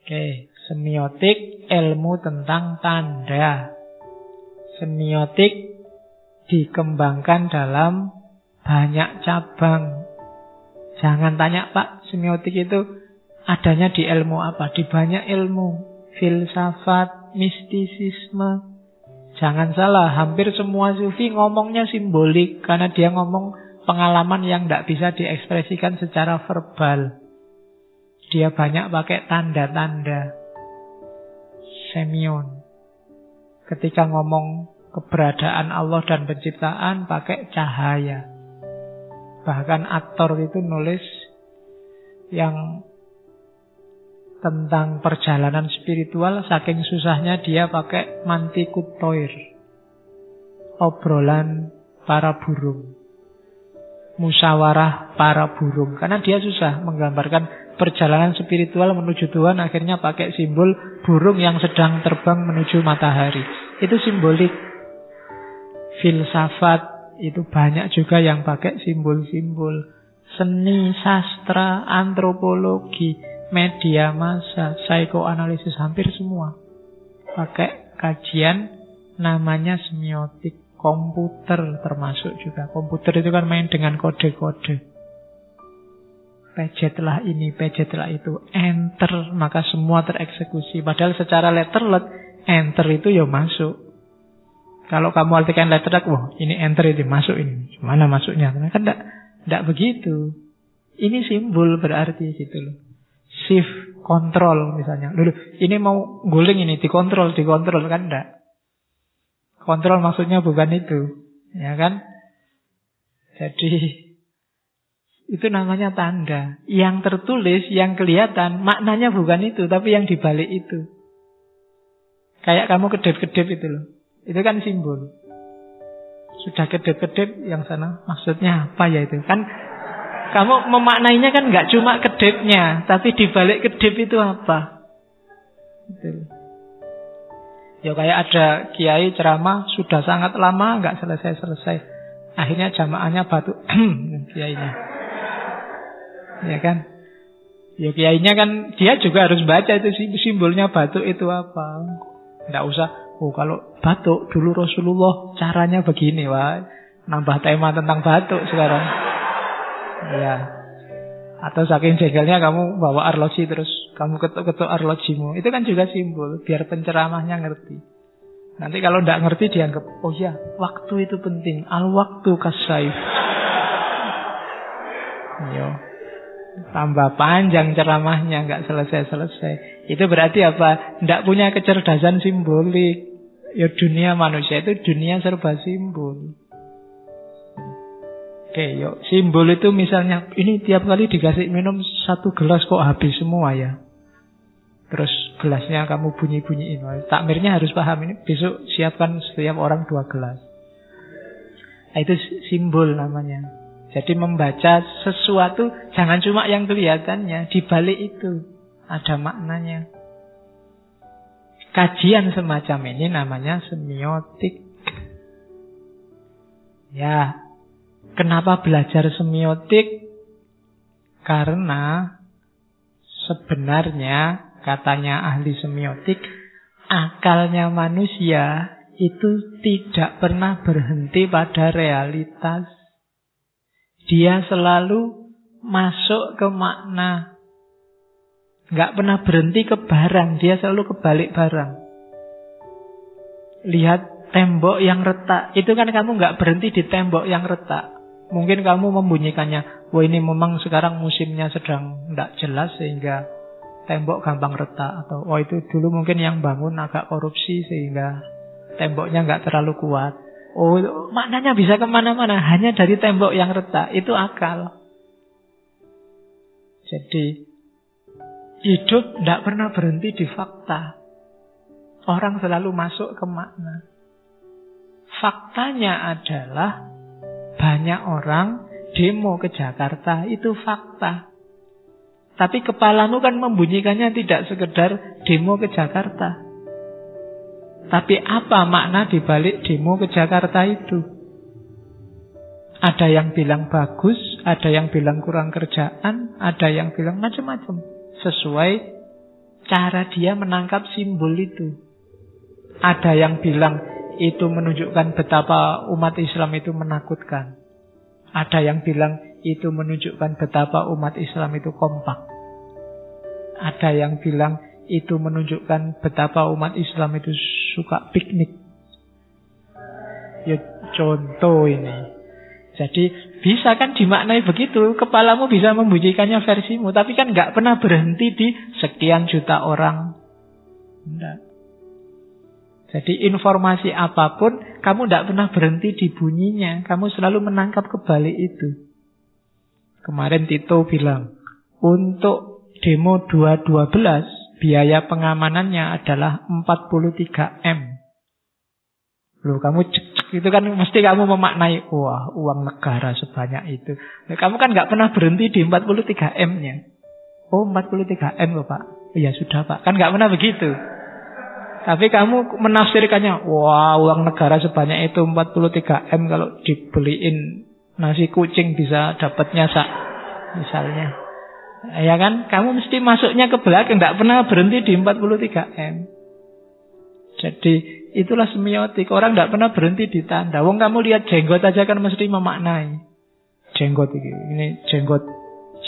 Oke, semiotik ilmu tentang tanda. Semiotik dikembangkan dalam banyak cabang. Jangan tanya, Pak, semiotik itu adanya di ilmu apa? Di banyak ilmu. Filsafat, mistisisme. Jangan salah, hampir semua sufi ngomongnya simbolik. Karena dia ngomong pengalaman yang tidak bisa diekspresikan secara verbal. Dia banyak pakai tanda-tanda. Semion. Ketika ngomong keberadaan Allah dan penciptaan pakai cahaya. Bahkan aktor itu nulis yang tentang perjalanan spiritual, saking susahnya dia pakai mantikut toir. Obrolan para burung. Musyawarah para burung. Karena dia susah menggambarkan perjalanan spiritual menuju Tuhan, akhirnya pakai simbol burung yang sedang terbang menuju matahari. Itu simbolik. Filsafat itu banyak juga yang pakai simbol-simbol. Seni, sastra, antropologi, media massa, psikoanalisis, hampir semua pakai kajian namanya semiotik. Komputer termasuk juga. Komputer itu kan main dengan kode-kode. Pejetlah ini, pejetlah itu, enter, maka semua tereksekusi. Padahal secara letterlet, enter itu ya masuk. Kalau kamu artikan letterlet, wah ini enter itu masuk ini. Mana masuknya? Karena kan tidak begitu. Ini simbol berarti gitu loh. Shift, kontrol misalnya. Dulu, ini mau guling ini, dikontrol kan enggak. Kontrol maksudnya bukan itu, ya kan? Jadi itu namanya tanda. Yang tertulis, yang kelihatan, maknanya bukan itu, tapi yang dibalik itu. Kayak kamu kedip-kedip itu loh. Itu kan simbol. Sudah kedip-kedip, yang sana maksudnya apa ya itu? Kan kamu memaknainya kan nggak cuma kedipnya, tapi dibalik kedip itu apa? Gitu. Ya kayak ada kiai ceramah sudah sangat lama nggak selesai-selesai. Akhirnya jamaahnya batuk kiainya. Ya kan? Ya kiainya kan dia juga harus baca itu simbolnya batuk itu apa. Nggak usah, oh kalau batuk dulu Rasulullah caranya begini, wah. Nambah tema tentang batuk sekarang. Ya. Atau saking jengkelnya kamu bawa arloji terus kamu ketuk-ketuk arlojimu. Itu kan juga simbol, biar penceramahnya ngerti. Nanti kalau tidak ngerti dianggap, oh ya, waktu itu penting. Al-waktu kasaif. Yo. Tambah panjang ceramahnya, nggak selesai-selesai. Itu berarti apa? Tidak punya kecerdasan simbolik. Ya dunia manusia itu dunia serba simbol. Oke, yuk. Simbol itu misalnya, ini tiap kali dikasih minum 1 gelas kok habis semua ya. Terus gelasnya kamu bunyi-bunyiin. Takmirnya harus paham ini. Besok siapkan setiap orang 2 gelas. Nah, itu simbol namanya. Jadi membaca sesuatu jangan cuma yang kelihatannya. Di balik itu ada maknanya. Kajian semacam ini namanya semiotik. Ya. Kenapa belajar semiotik? Karena sebenarnya katanya ahli semiotik, akalnya manusia itu tidak pernah berhenti pada realitas. Dia selalu masuk ke makna. Nggak pernah berhenti ke barang, dia selalu kebalik barang. Lihat tembok yang retak, itu kan kamu nggak berhenti di tembok yang retak. Mungkin kamu membunyikannya, wah ini memang sekarang musimnya sedang tidak jelas sehingga tembok gampang retak. Atau wah itu dulu mungkin yang bangun agak korupsi sehingga temboknya nggak terlalu kuat. Oh maknanya bisa kemana-mana, hanya dari tembok yang retak. Itu akal. Jadi hidup tidak pernah berhenti di fakta. Orang selalu masuk ke makna. Faktanya adalah banyak orang demo ke Jakarta, itu fakta. Tapi kepalamu kan membunyikannya tidak sekedar demo ke Jakarta. Tapi apa makna dibalik demo ke Jakarta itu? Ada yang bilang bagus, ada yang bilang kurang kerjaan, ada yang bilang macam-macam. Sesuai cara dia menangkap simbol itu. Ada yang bilang itu menunjukkan betapa umat Islam itu menakutkan. Ada yang bilang itu menunjukkan betapa umat Islam itu kompak. Ada yang bilang itu menunjukkan betapa umat Islam itu suka piknik. Ya contoh ini. Jadi bisa kan dimaknai begitu. Kepalamu bisa membunyikannya versimu. Tapi kan gak pernah berhenti di sekian juta orang. Enggak. Jadi informasi apapun kamu tidak pernah berhenti di bunyinya. Kamu selalu menangkap kebalik itu. Kemarin Tito bilang, untuk demo 212 biaya pengamanannya adalah 43M. Loh, kamu cek itu kan mesti kamu memaknai, wah, uang negara sebanyak itu. Nah, kamu kan nggak pernah berhenti di 43M-nya. Oh, 43M loh Pak. Ya sudah Pak, kan nggak pernah begitu. Tapi kamu menafsirkannya, wah, uang negara sebanyak itu 43M, kalau dibeliin nasi kucing bisa dapatnya misalnya. Ya kan, kamu mesti masuknya ke belakang, nggak pernah berhenti di 43M. Jadi itulah semiotik. Orang tidak pernah berhenti di tanda. Wong kamu lihat jenggot aja kan mesti memaknai. Jenggot ini jenggot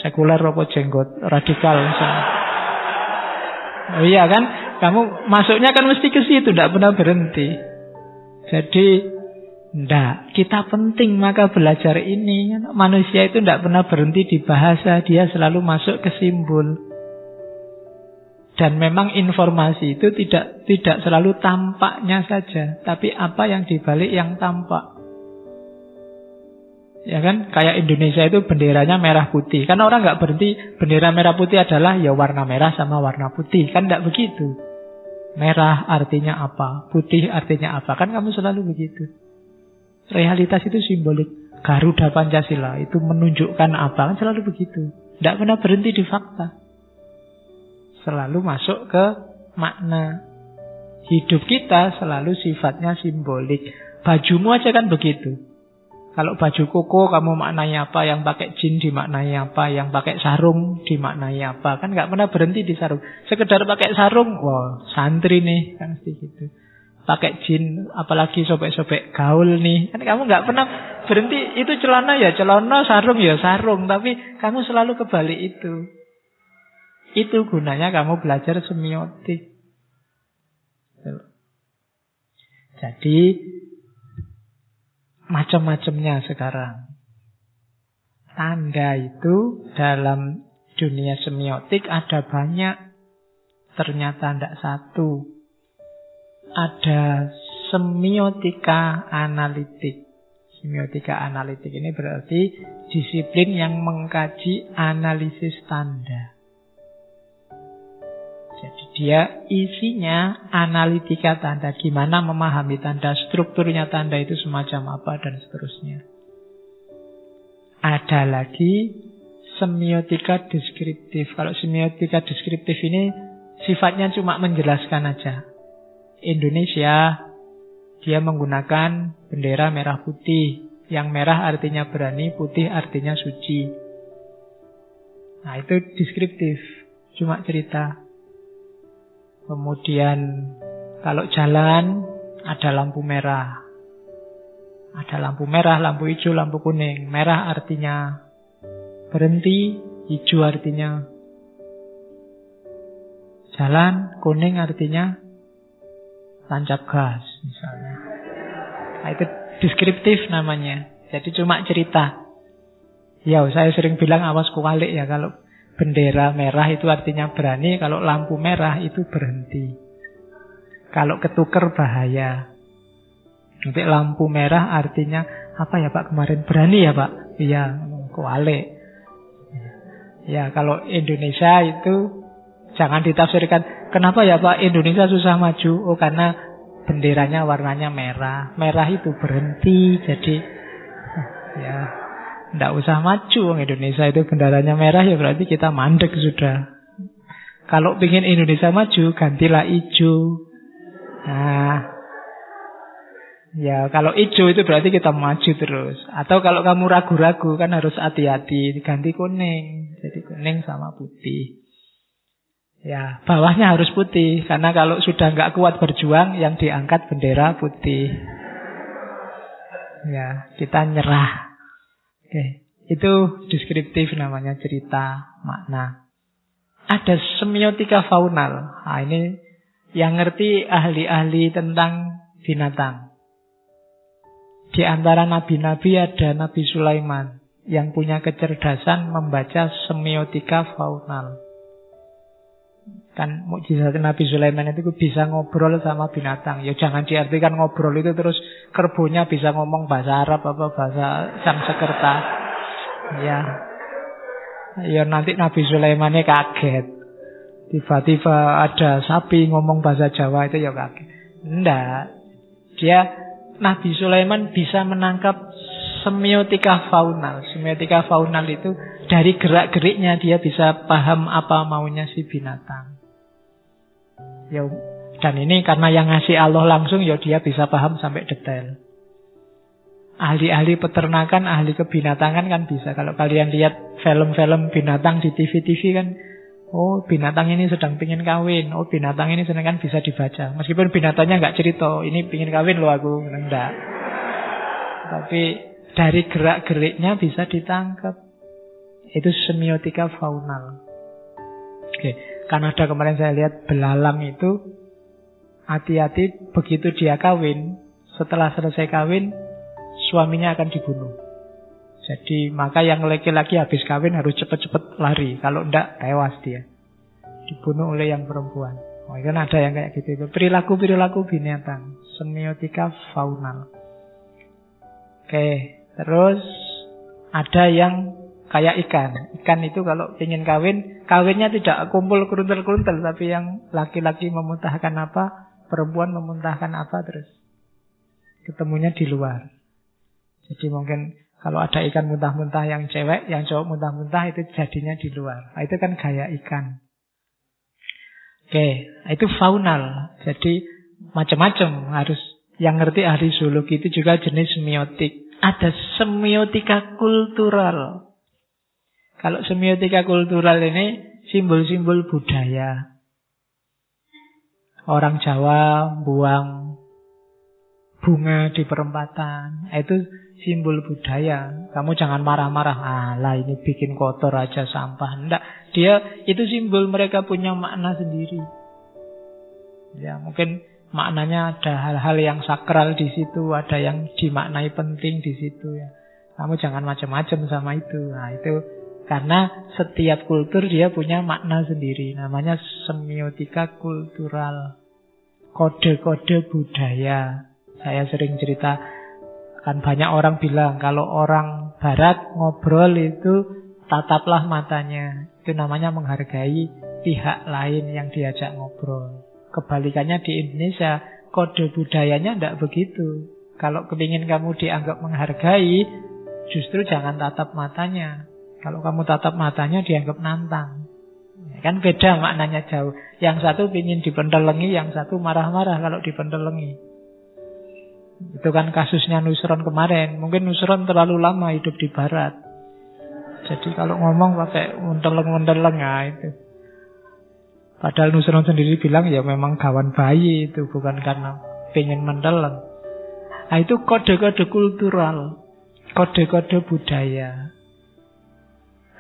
sekuler apa jenggot radikal misalnya. Oh iya kan? Kamu masuknya kan mesti ke situ, tidak pernah berhenti. Jadi kita penting maka belajar ini. Manusia itu tidak pernah berhenti di bahasa, dia selalu masuk ke simbol. Dan memang informasi itu tidak selalu tampaknya saja, tapi apa yang dibalik yang tampak. Ya kan, kayak Indonesia itu benderanya merah putih. Kan orang nggak berhenti bendera merah putih adalah ya warna merah sama warna putih. Kan nggak begitu. Merah artinya apa, putih artinya apa. Kan kamu selalu begitu. Realitas itu simbolik. Garuda Pancasila itu menunjukkan apa. Kan selalu begitu. Nggak pernah berhenti di fakta. Selalu masuk ke makna. Hidup kita selalu sifatnya simbolik. Bajumu aja kan begitu. Kalau baju koko kamu maknai apa, yang pakai jin dimaknai apa, yang pakai sarung dimaknai apa. Kan gak pernah berhenti di sarung. Sekedar pakai sarung, wah santri nih, kan mesti gitu. Pakai jin, apalagi sobek-sobek gaul nih. Kan kamu gak pernah berhenti, itu celana ya celana, sarung ya sarung. Tapi kamu selalu kebalik itu. Itu gunanya kamu belajar semiotik. Jadi macam-macamnya sekarang. Tanda itu dalam dunia semiotik ada banyak. Ternyata tidak satu. Ada semiotika analitik. Semiotika analitik ini berarti disiplin yang mengkaji analisis tanda. Jadi dia isinya analitika tanda. Gimana memahami tanda, strukturnya tanda itu semacam apa, dan seterusnya. Ada lagi semiotika deskriptif. Kalau semiotika deskriptif ini sifatnya cuma menjelaskan aja. Indonesia, dia menggunakan bendera merah putih. Yang merah artinya berani, putih artinya suci. Nah itu deskriptif, cuma cerita. Kemudian kalau jalan ada lampu merah. Ada lampu merah, lampu hijau, lampu kuning. Merah artinya berhenti, hijau artinya jalan, kuning artinya tancap gas misalnya. Nah, itu deskriptif namanya. Jadi cuma cerita. Ya, saya sering bilang awas kualik ya, kalau bendera merah itu artinya berani, kalau lampu merah itu berhenti. Kalau ketuker bahaya. Nanti lampu merah artinya apa ya Pak kemarin? Berani ya Pak? Iya, kualik. Ya, kalau Indonesia itu jangan ditafsirkan, kenapa ya Pak Indonesia susah maju? Oh, karena benderanya warnanya merah. Merah itu berhenti, jadi ya tidak usah maju. Indonesia itu benderanya merah, ya berarti kita mandek sudah. Kalau ingin Indonesia maju, gantilah hijau. Nah, ya kalau hijau itu berarti kita maju terus. Atau kalau kamu ragu-ragu kan harus hati-hati, ganti kuning. Jadi kuning sama putih. Ya, bawahnya harus putih. Karena kalau sudah nggak kuat berjuang, yang diangkat bendera putih. Ya, kita nyerah. Oke, itu deskriptif namanya, cerita, makna. Ada semiotika faunal. Nah, ini yang ngerti ahli-ahli tentang binatang. Di antara nabi-nabi ada Nabi Sulaiman yang punya kecerdasan membaca semiotika faunal. Kan mukjizat Nabi Sulaiman itu bisa ngobrol sama binatang. Ya jangan diartikan ngobrol itu terus kerbonya bisa ngomong bahasa Arab apa bahasa Sanskerta. Ya nanti Nabi Sulaimannya kaget. Tiba-tiba ada sapi ngomong bahasa Jawa, itu ya kaget. Enggak. Nabi Sulaiman bisa menangkap semiotika faunal. Semiotika faunal itu dari gerak-geriknya dia bisa paham apa maunya si binatang. Ya, dan ini karena yang ngasih Allah langsung, ya dia bisa paham sampai detail. Ahli-ahli peternakan, ahli kebinatangan kan bisa. Kalau kalian lihat film-film binatang di TV-TV kan, oh binatang ini sedang pingin kawin, oh binatang ini sedang, kan bisa dibaca. Meskipun binatangnya nggak cerita, ini pingin kawin loh aku, enggak. Tapi dari gerak-geriknya bisa ditangkap. Itu semiotika faunal. Oke, Kanada kemarin saya lihat belalang itu hati-hati begitu dia kawin, setelah selesai kawin suaminya akan dibunuh. Jadi maka yang laki-laki habis kawin harus cepat-cepat lari. Kalau enggak tewas dia, dibunuh oleh yang perempuan. Oh, kan ada yang kayak gitu. Perilaku-perilaku binatang, semiotika faunal. Oke, terus ada yang kayak ikan. Ikan itu kalau ingin kawin, kawinnya tidak kumpul keruntel-keruntel, tapi yang laki-laki memuntahkan apa, perempuan memuntahkan apa, terus ketemunya di luar. Jadi mungkin kalau ada ikan muntah-muntah yang cewek, yang cowok muntah-muntah, itu jadinya di luar. Nah, itu kan gaya ikan. Oke, itu faunal. Jadi macam-macam harus. Yang ngerti ahli zoologi itu juga jenis semiotik. Ada semiotika kultural. Kalau semiotika kultural ini simbol-simbol budaya. Orang Jawa buang bunga di perempatan, itu simbol budaya. Kamu jangan marah-marah, alah ini bikin kotor aja sampah. Enggak, itu simbol, mereka punya makna sendiri. Ya, mungkin maknanya ada hal-hal yang sakral di situ, ada yang dimaknai penting di situ ya. Kamu jangan macam-macam sama itu. Nah, itu karena setiap kultur dia punya makna sendiri. Namanya semiotika kultural. Kode-kode budaya. Saya sering cerita, kan banyak orang bilang kalau orang barat ngobrol itu tataplah matanya. Itu namanya menghargai pihak lain yang diajak ngobrol. Kebalikannya di Indonesia, kode budayanya tidak begitu. Kalau kepingin kamu dianggap menghargai, justru jangan tatap matanya. Kalau kamu tatap matanya dianggap nantang. Kan beda maknanya jauh. Yang satu ingin dipendelengi, yang satu marah-marah kalau dipendelengi. Itu kan kasusnya Nusron kemarin. Mungkin Nusron terlalu lama hidup di barat. Jadi kalau ngomong pakai mendeleng-mendeleng, nah itu. Padahal Nusron sendiri bilang ya memang kawan bayi itu, bukan karena pengen mendeleng. Nah itu kode-kode kultural, kode-kode budaya.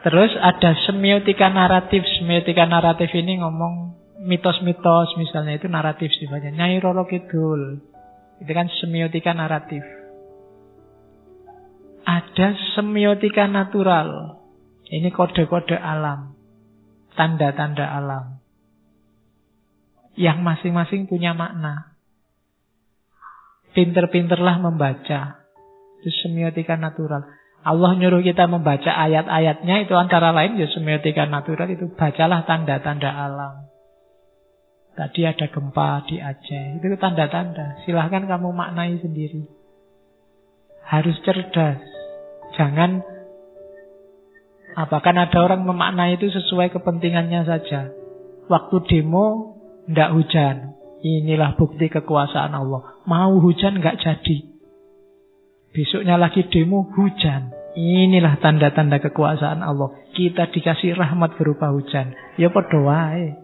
Terus ada semiotika naratif. Semiotika naratif ini ngomong mitos-mitos, misalnya itu naratif sifatnya. Nyai Roro Kidul, itu kan semiotika naratif. Ada semiotika natural. Ini kode-kode alam, tanda-tanda alam, yang masing-masing punya makna. Pinter-pinterlah membaca. Itu semiotika natural. Allah nyuruh kita membaca ayat-ayatnya, itu antara lain ya semiotika natural, itu bacalah tanda-tanda alam. Tadi ada gempa di Aceh, itu tanda-tanda. Silahkan kamu maknai sendiri. Harus cerdas. Jangan, kan ada orang memaknai itu sesuai kepentingannya saja. Waktu demo ndak hujan, inilah bukti kekuasaan Allah. Mau hujan nggak jadi. Besoknya lagi demo hujan, inilah tanda-tanda kekuasaan Allah. Kita dikasih rahmat berupa hujan. Ya padha wae.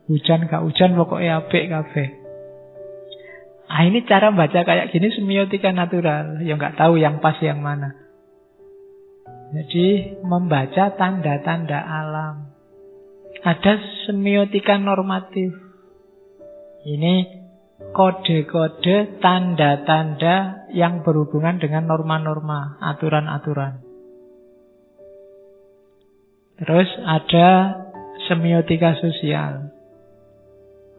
Hujan gak hujan pokoknya apik kabeh. Ah, ini cara baca kayak gini semiotika natural. Ya nggak tahu yang pas yang mana. Jadi membaca tanda-tanda alam. Ada semiotika normatif. Ini kode-kode, tanda-tanda yang berhubungan dengan norma-norma, aturan-aturan. Terus ada semiotika sosial.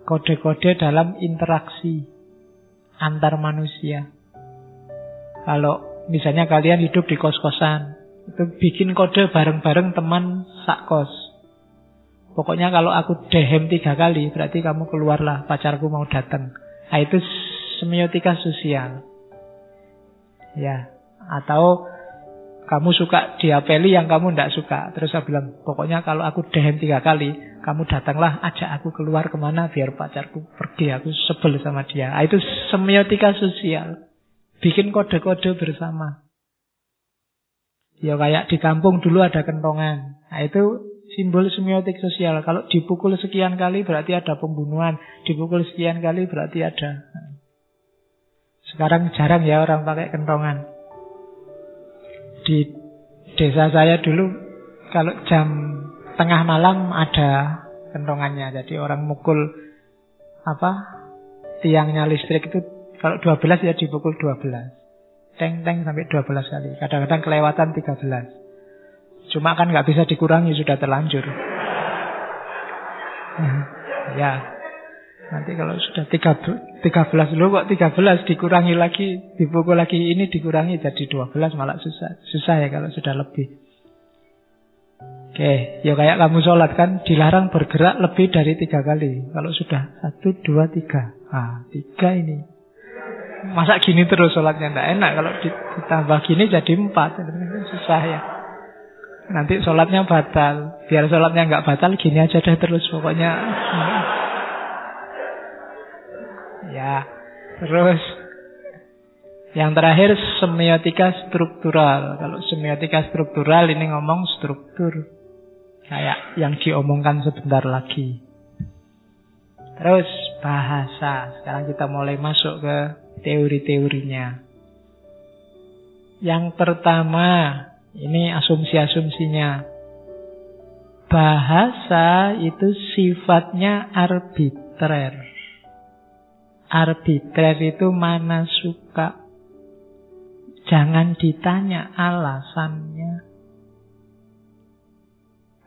Kode-kode dalam interaksi antar manusia. Kalau misalnya kalian hidup di kos-kosan, itu bikin kode bareng-bareng teman sak-kos. Pokoknya kalau aku dehem 3 kali, berarti kamu keluarlah, pacarku mau datang. Nah, itu semiotika sosial. Ya, atau kamu suka diapeli yang kamu tidak suka. Terus saya bilang, pokoknya kalau aku dehem 3 kali, kamu datanglah, ajak aku keluar kemana biar pacarku pergi, aku sebel sama dia. Nah, itu semiotika sosial. Bikin kode-kode bersama. Ya kayak di kampung dulu ada kentongan. Nah, itu simbol semiotik sosial. Kalau dipukul sekian kali berarti ada pembunuhan. Dipukul sekian kali berarti ada. Sekarang jarang ya orang pakai kentongan. Di desa saya dulu kalau jam tengah malam ada kentongannya. Jadi orang mukul tiangnya listrik itu kalau 12 ya dipukul 12. Teng-teng sampai 12 kali. Kadang-kadang kelewatan 13. Cuma kan nggak bisa dikurangi, sudah terlanjur. Ya. Nanti kalau sudah 13 dulu kok 13 dikurangi lagi, dipukul lagi ini dikurangi jadi 12 malah susah. Susah ya kalau sudah lebih. Oke, ya kayak kamu sholat kan dilarang bergerak lebih dari 3 kali. Kalau sudah 1, 2, 3. Ah, 3 ini. Masa gini terus sholatnya tidak enak. Kalau ditambah gini jadi 4. Susah ya. Nanti sholatnya batal. Biar sholatnya nggak batal gini aja deh terus pokoknya. Ya. Terus yang terakhir semiotika struktural. Kalau semiotika struktural ini ngomong struktur. Kayak yang diomongkan sebentar lagi. Terus bahasa. Sekarang kita mulai masuk ke teori-teorinya. Yang pertama, ini asumsi-asumsinya. Bahasa itu sifatnya arbitrer. Arbitrer itu mana suka. Jangan ditanya alasannya.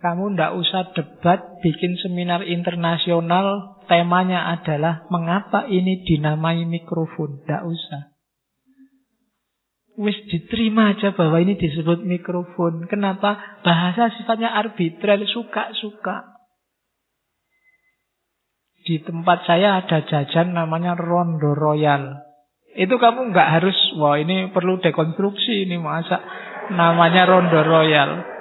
Kamu ndak usah debat, bikin seminar internasional, temanya adalah mengapa ini dinamai mikrofon. Ndak usah. Wis diterima aja bahwa ini disebut mikrofon. Kenapa? Bahasa sifatnya arbitrer, suka-suka. Di tempat saya ada jajan namanya Rondo Royal. Itu kamu nggak harus, wah ini perlu dekonstruksi ini masa namanya Rondo Royal.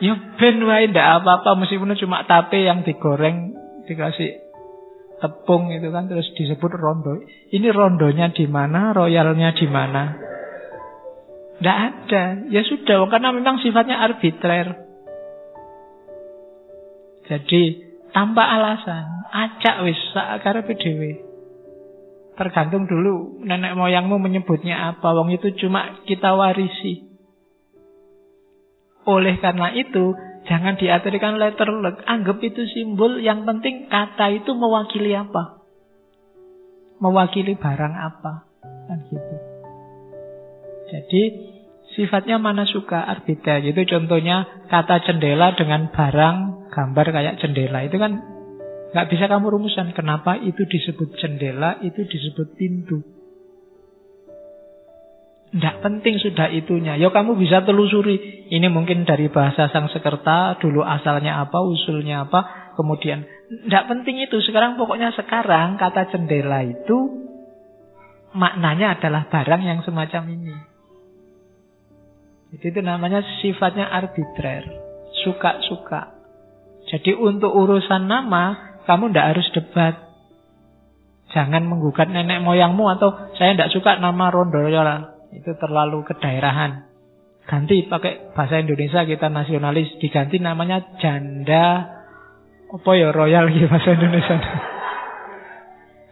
Ya ben wae ndak apa-apa meskipun cuma tape yang digoreng dikasih tepung itu kan terus disebut rondo. Ini rondonya di mana, royalnya di mana? Ndak ada. Ya sudah karena memang sifatnya arbitrer. Jadi tanpa alasan, acak wis sakarepe dhewe. Tergantung dulu nenek moyangmu menyebutnya apa. Wong itu cuma kita warisi. Oleh karena itu, jangan diartikan letterlek. Anggap itu simbol, yang penting kata itu mewakili apa. Mewakili barang apa. Kan gitu. Jadi, sifatnya mana suka arbiter. Itu contohnya kata jendela dengan barang, gambar kayak jendela. Itu kan gak bisa kamu rumuskan. Kenapa itu disebut jendela, itu disebut pintu. Tidak penting sudah itunya. Ya kamu bisa telusuri. Ini mungkin dari bahasa Sanskerta. Dulu asalnya apa, usulnya apa. Kemudian, tidak penting itu. Sekarang pokoknya sekarang kata jendela itu maknanya adalah barang yang semacam ini. Jadi itu namanya sifatnya arbitrer. Suka-suka. Jadi untuk urusan nama, kamu tidak harus debat. Jangan menggugat nenek moyangmu atau saya tidak suka nama Rondo Royal. Itu terlalu kedaerahan. Ganti pakai bahasa Indonesia kita nasionalis. Diganti namanya janda Apa ya royal gitu bahasa Indonesia?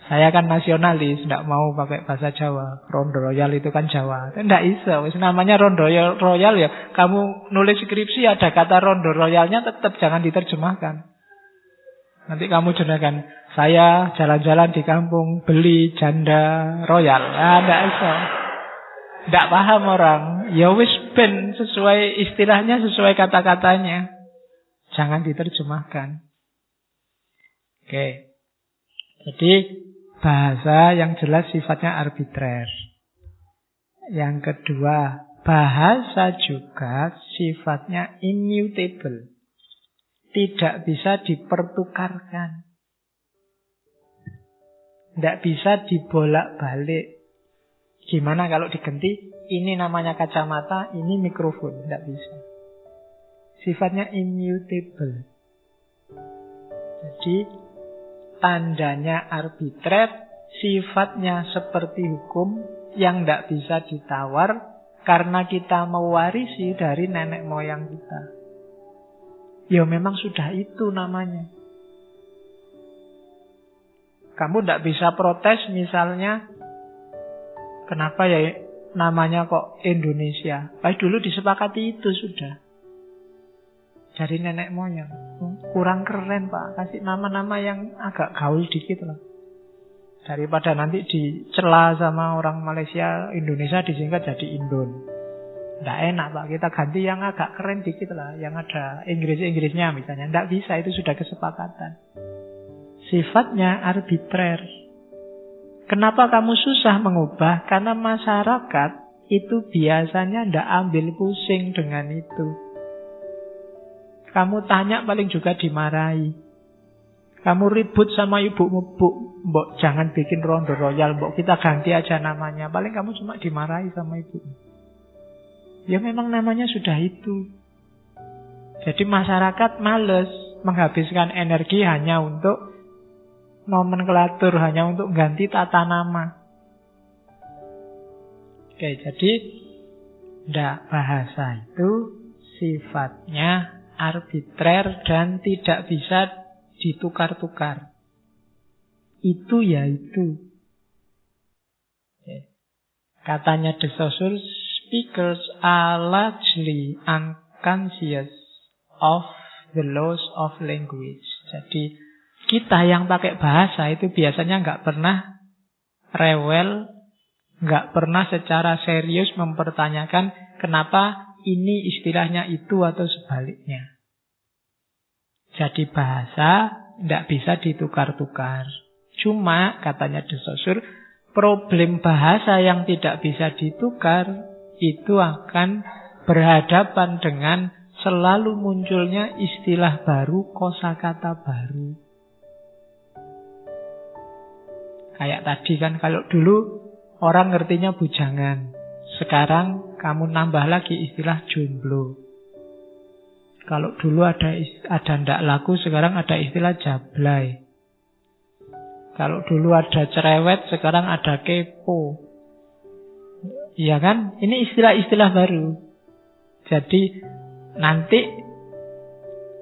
Saya kan nasionalis, tidak mau pakai bahasa Jawa. Rondo royal itu kan Jawa. Tidak bisa, namanya rondo royal ya. Kamu nulis skripsi ada kata rondo royalnya tetap jangan diterjemahkan. Nanti kamu jadikan saya jalan-jalan di kampung beli janda royal. Tidak bisa. Tidak paham orang. Ya wis ben sesuai istilahnya, sesuai kata-katanya. Jangan diterjemahkan. Oke. Jadi bahasa yang jelas sifatnya arbitrer. Yang kedua, bahasa juga sifatnya immutable. Tidak bisa dipertukarkan. Tidak bisa dibolak-balik. Gimana kalau diganti, ini namanya kacamata, ini mikrofon. Tidak bisa. Sifatnya immutable. Jadi tandanya arbitrer, sifatnya seperti hukum yang tidak bisa ditawar karena kita mewarisi dari nenek moyang kita. Ya memang sudah itu namanya. Kamu tidak bisa protes misalnya, kenapa ya namanya kok Indonesia? Dulu disepakati itu sudah. Dari nenek moyang. Kurang keren Pak. Kasih nama-nama yang agak gaul dikit lah. Daripada nanti dicela sama orang Malaysia, Indonesia disingkat jadi Indon. Tidak enak Pak. Kita ganti yang agak keren dikit lah. Yang ada Inggris-Inggrisnya misalnya. Tidak bisa. Itu sudah kesepakatan. Sifatnya arbitrer. Kenapa kamu susah mengubah? Karena masyarakat itu biasanya tidak ambil pusing dengan itu. Kamu tanya paling juga dimarahi. Kamu ribut sama ibumu, Mbok jangan bikin rondo royal, Mbok kita ganti aja namanya. Paling kamu cuma dimarahi sama ibumu. Ya memang namanya sudah itu. Jadi masyarakat males menghabiskan energi hanya untuk nomenklatur, hanya untuk ganti tata nama. Oke, jadi bahasa itu sifatnya arbitrer dan tidak bisa ditukar-tukar. Itu ya itu. Katanya De Saussure, speakers are largely unconscious of the laws of language. Jadi kita yang pakai bahasa itu biasanya nggak pernah rewel, nggak pernah secara serius mempertanyakan kenapa ini istilahnya itu atau sebaliknya. Jadi bahasa tidak bisa ditukar-tukar. Cuma katanya De Saussure, problem bahasa yang tidak bisa ditukar itu akan berhadapan dengan selalu munculnya istilah baru, kosakata baru. Kayak tadi kan, kalau dulu orang ngertinya bujangan. Sekarang kamu nambah lagi istilah jomblo. Kalau dulu ada ndak laku, sekarang ada istilah jablay. Kalau dulu ada cerewet, sekarang ada kepo. Iya kan? Ini istilah-istilah baru. Jadi nanti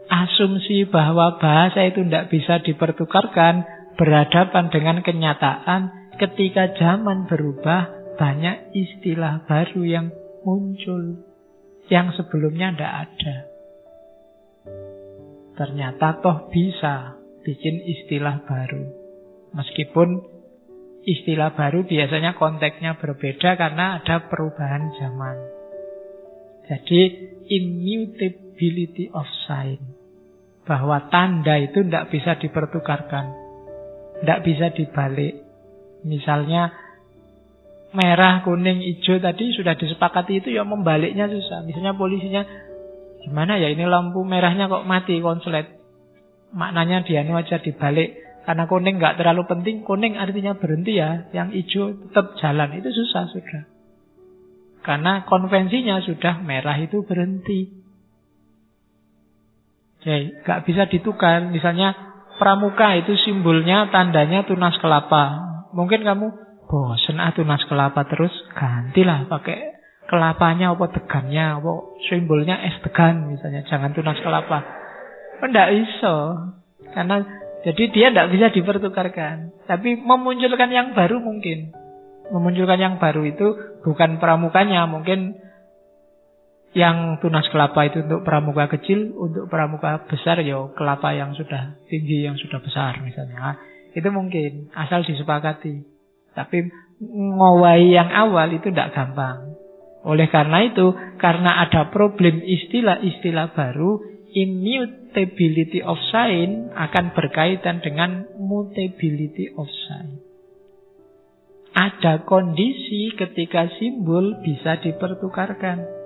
asumsi bahwa bahasa itu ndak bisa dipertukarkan berhadapan dengan kenyataan ketika zaman berubah, banyak istilah baru yang muncul yang sebelumnya ndak ada. Ternyata toh bisa bikin istilah baru. Meskipun istilah baru biasanya konteksnya berbeda karena ada perubahan zaman. Jadi immutability of sign, bahwa tanda itu tidak bisa dipertukarkan, tidak bisa dibalik. Misalnya merah, kuning, hijau tadi sudah disepakati, itu ya membaliknya susah. Misalnya polisinya, gimana ya ini lampu merahnya kok mati konslet, maknanya dianu aja dibalik. Karena kuning nggak terlalu penting, kuning artinya berhenti ya, yang hijau tetap jalan, itu susah sudah. Karena konvensinya sudah merah itu berhenti. Oke, nggak bisa ditukar. Misalnya pramuka itu simbolnya, tandanya tunas kelapa. Mungkin kamu bosen tunas kelapa terus, gantilah pakai kelapanya apa degannya, apa simbolnya es degan misalnya, jangan tunas kelapa. Nggak iso. Karena jadi dia tidak bisa dipertukarkan. Tapi memunculkan yang baru mungkin. Memunculkan yang baru itu bukan pramukanya. Mungkin yang tunas kelapa itu untuk pramuka kecil, untuk pramuka besar ya kelapa yang sudah tinggi, yang sudah besar misalnya. Itu mungkin, asal disepakati. Tapi ngowahi yang awal itu tidak gampang. Oleh karena itu, karena ada problem istilah-istilah baru, immutability of sign akan berkaitan dengan mutability of sign. Ada kondisi ketika simbol bisa dipertukarkan.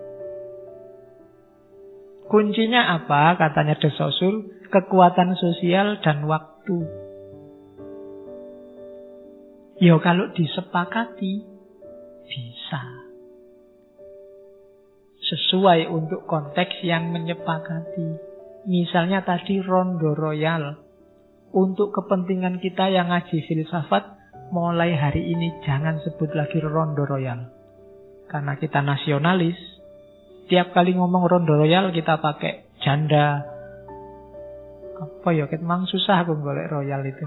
Kuncinya apa? Katanya De Saussure, kekuatan sosial dan waktu. Ya kalau disepakati, bisa. Sesuai untuk konteks yang menyepakati. Misalnya tadi rondo royal. Untuk kepentingan kita yang ngaji filsafat, mulai hari ini jangan sebut lagi rondo royal. Karena kita nasionalis, tiap kali ngomong rondo royal kita pakai janda. Apa ya, memang susah aku golek royal itu.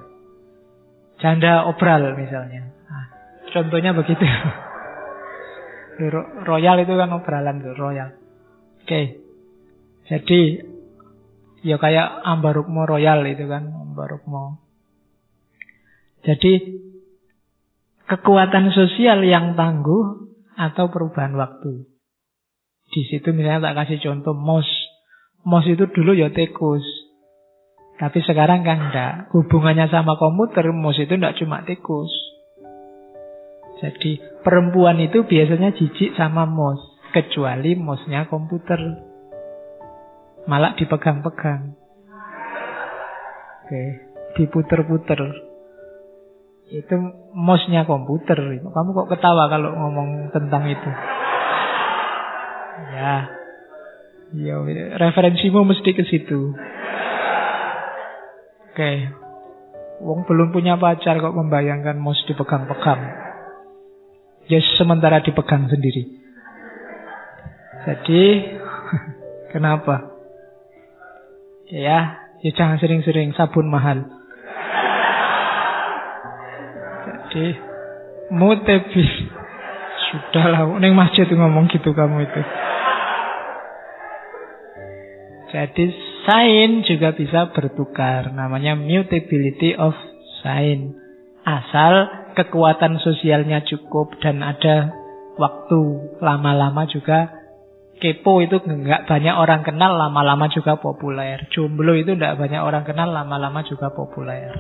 Janda obral misalnya. Nah, contohnya begitu. Royal itu kan obralan tuh, royal. Oke. Jadi ya kayak Ambarukmo royal itu kan, Ambarukmo. Jadi kekuatan sosial yang tangguh atau perubahan waktu. Di situ misalnya tak kasih contoh MOS. MOS itu dulu ya tikus. Tapi sekarang kan enggak. Hubungannya sama komputer, MOS itu enggak cuma tikus. Jadi perempuan itu biasanya jijik sama mouse, kecuali mouse-nya komputer. Malah dipegang-pegang. Oke, diputer-puter. Itu mouse-nya komputer. Kamu kok ketawa kalau ngomong tentang itu? Ya, referensimu mesti ke situ. Oke. Wong belum punya pacar kok membayangkan mouse dipegang-pegang. Ya sementara dipegang sendiri. Jadi kenapa? Ya jangan sering-sering, sabun mahal. Jadi mutebis. Sudahlah, neng masjid ngomong gitu kamu itu. Jadi sign juga bisa bertukar. Namanya mutability of sign. Asal kekuatan sosialnya cukup dan ada waktu. Lama-lama juga kepo itu enggak banyak orang kenal, lama-lama juga populer. Jomblo itu enggak banyak orang kenal, lama-lama juga populer.